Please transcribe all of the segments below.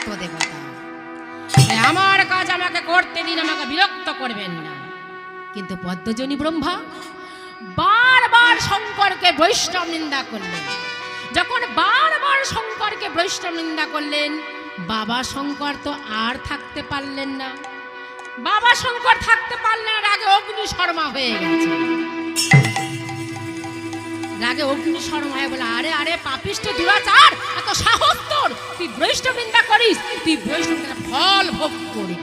ভক্ত দেবতা, আমার কাজ আমাকে করতে দিন, আমাকে বিরক্ত করবেন না। কিন্তু পদ্মজনী ব্রহ্মা বারবার শঙ্করকে বৈষ্ণব নিন্দা করলেন। যখন বারবার শঙ্করকে বৈষ্ণব নিন্দা করলেন, বাবা শঙ্কর তো আর থাকতে পারলেন না। বাবা শঙ্কর থাকতে পারলেন, রাগে অগ্নি শর্মা হয়ে গেছে। রাগে অগ্নি শর্মা হয়ে বলে, আরে আরে পাপিষ্ঠ দুরাচার, এত সাহস তোর, তুই বৈষ্ণব নিন্দা করিস, তুই বৈষ্ণব নিন্দা ফল ভোগ করবি।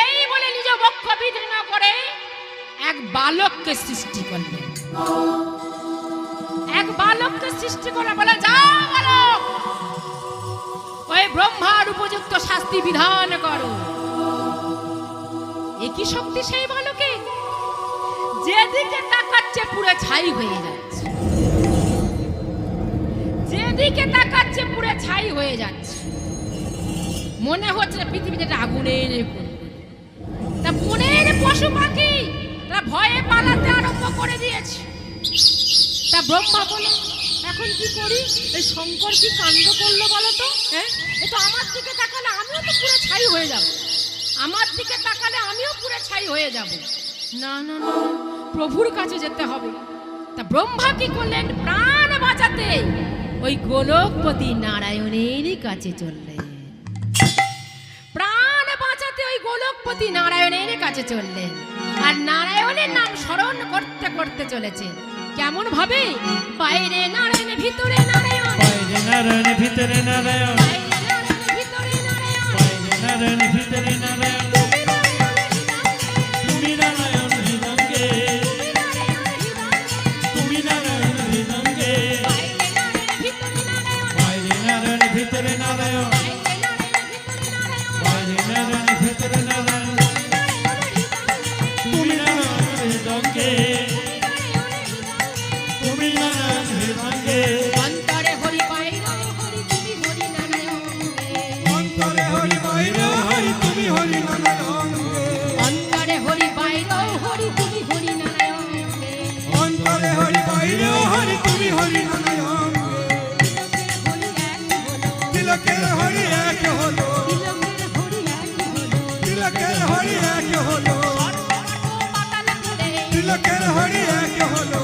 এই বলে নিজ বক্ষ বিদীর্ণ করে এক বালককে সৃষ্টি করলেন। এক বালককে সৃষ্টি করে বলে, যাও বালক, ওই ব্রহ্মার উপযুক্ত শাস্তি বিধান করো। একই শক্তি সেই বালকে, যেদিকে তাকাচ্ছে পুরো ছাই হয়ে যাচ্ছে, যেদিকে তাকাচ্ছে পুরো ছাই হয়ে যাচ্ছে। মনে হচ্ছে পৃথিবীতে আগুনের তা বনের পশু পাখি তারা ভয়ে পালাতে আরম্ভ করে দিয়েছে। তা ব্রহ্মা বলে, এখন কি করি? এই শঙ্কর কি কাণ্ড করলো বলো তো? হ্যাঁ, এ তো আমার দিকে তাকালে আমিও তো পুরো ছাই হয়ে যাব, আমার দিকে তাকালে আমিও পুরো ছাই হয়ে যাব। না না না, প্রভুর কাছে যেতে হবে। তা ব্রহ্মা কি করলেন? প্রাণ বাঁচাতে ওই গোলকপতি নারায়ণের কাছে চললেন। প্রাণ বাঁচাতে ওই গোলকপতি নারায়ণের কাছে চললেন। আর নারায়ণের নাম স্মরণ করতে করতে চলেছেন। কেমন ভাবে? বাইরে নারায়ণ, ভিতরে নারায়ণ, বাইরে নারায়ণ, ভিতরে নারায়ণ, বাইরে নারায়ণ, ভিতরে নারায়ণ, বাইরে নারায়ণ, ভিতরে নারায়ণ, তুমি নারায়ণ হৃদঙ্গে, তুমি নারায়ণ হৃদঙ্গে, বাইরে নারায়ণ, ভিতরে নারায়ণ, বাইরে নারায়ণ, ভিতরে নারায়ণ, তুমি নারায়ণ হৃদঙ্গে, তুমি নারায়ণ হৃদঙ্গে, অন্তরে হরি বাইরে হরি, তুমি হরি নারায়ণ, অন্তরে হরি বাইরে হরি, তুমি হরি নারায়ণ, অন্তরে হরি বাইরে হরি, তুমি হরি নারায়ণ, অন্তরে হরি বাইরে হরি, তুমি হরি নারায়ণ, তিলকের হরি এক হলো, তিলকের হরি এক হলো, তিলকের হরি এক হলো,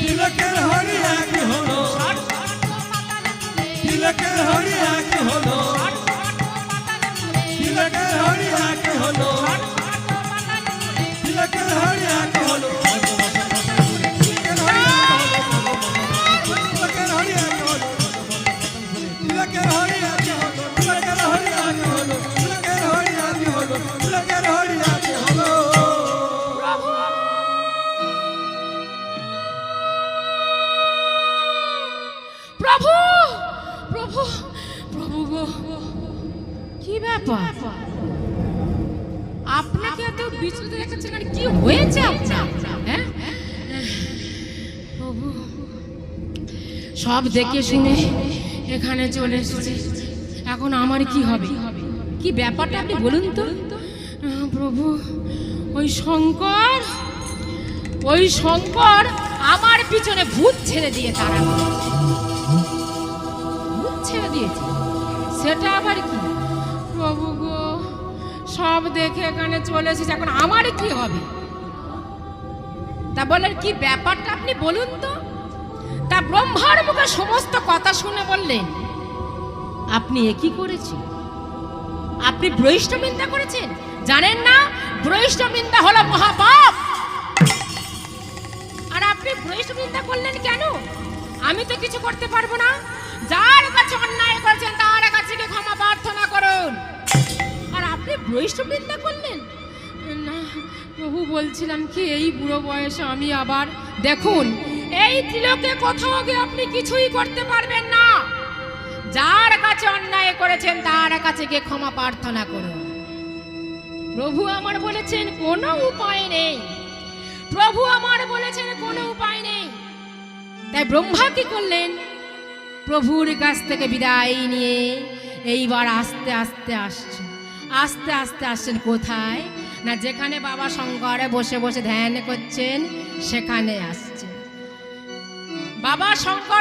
তিলকের হরি এক হলো, তিলকের হরি এক হলো, তিলকের হরি এক হলো, তিলকের হরি এক হলো, তিলকের হরি এক হলো, তিলকের হরি এক হলো, তিলকের হরি এক হলো, তিলকের হরি এক হলো, তিলকের হরি এক হলো। প্রভু প্রভু প্রভু গো, কি ব্যাপার? আপনাকে এত বিচলিত রেখেছেন, আর কি হয়েছে আপনার? হ্যাঁ প্রভু, সব দেখে শুনে এখানে চলে এসেছি, এখন আমার কি হবে? কি ব্যাপারটা আপনি বলুন তো। প্রভু, ওই শঙ্কর আমার পিছনে ভূত ছেড়ে দিয়ে তারা ভূত ছেড়ে দিয়েছে, সেটা আবার কি? প্রভু গো, সব দেখে এখানে চলে এসেছে, এখন আমার কি হবে? তা বলেন কি ব্যাপারটা আপনি বলুন তো। তা ব্রহ্মার মুখে সমস্ত কথা শুনে বললেন, আপনি একই করেছেন, আপনি বৈষ্ণব নিন্দা করেছেন। জানেন না বৈষ্ণব নিন্দা হলো মহাপাপ? আর আপনি বৈষ্ণব নিন্দা করলেন কেন? আমি তো কিছু করতে পারবো না। যার কাছে অন্যায় করেছেন তার কাছে গিয়ে ক্ষমা প্রার্থনা করুন। আর আপনি বৈষ্ণব নিন্দা করলেন না। প্রভু, বলছিলাম কি, এই বুড়ো বয়সে আমি আবার, দেখুন এই ত্রিলোকে কোথাও গিয়ে আপনি কিছুই করতে পারবেন না। যার কাছে অন্যায় করেছেন তার কাছে গিয়ে ক্ষমা প্রার্থনা করুন। প্রভু আমার বলেছেন কোনো উপায় নেই, প্রভু আমার বলেছেন কোনো উপায় নেই। তাই ব্রহ্মা কি করলেন? প্রভুর কাছ থেকে বিদায় নিয়ে এইবার আস্তে আস্তে আসছেন। আস্তে আস্তে আসছেন কোথায়? না যেখানে বাবা শঙ্কর বসে বসে ধ্যান করছেন সেখানে আসছেন। বাবা শঙ্কর